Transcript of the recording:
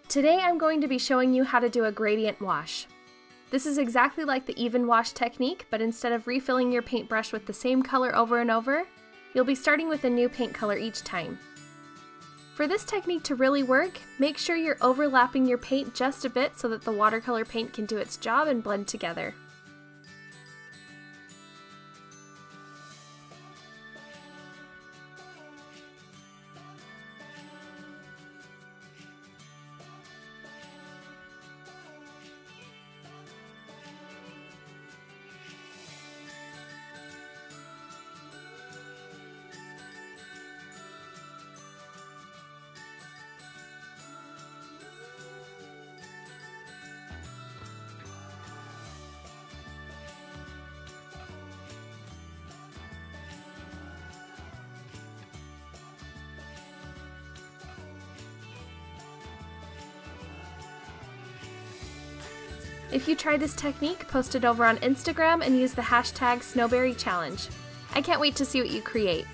Today I'm going to be showing you how to do a gradient wash. This is exactly like the even wash technique, but instead of refilling your paintbrush with the same color over and over, you'll be starting with a new paint color each time. For this technique to really work, make sure you're overlapping your paint just a bit so that the watercolor paint can do its job and blend together. If you try this technique, post it over on Instagram and use the hashtag #SnowberryChallenge. I can't wait to see what you create.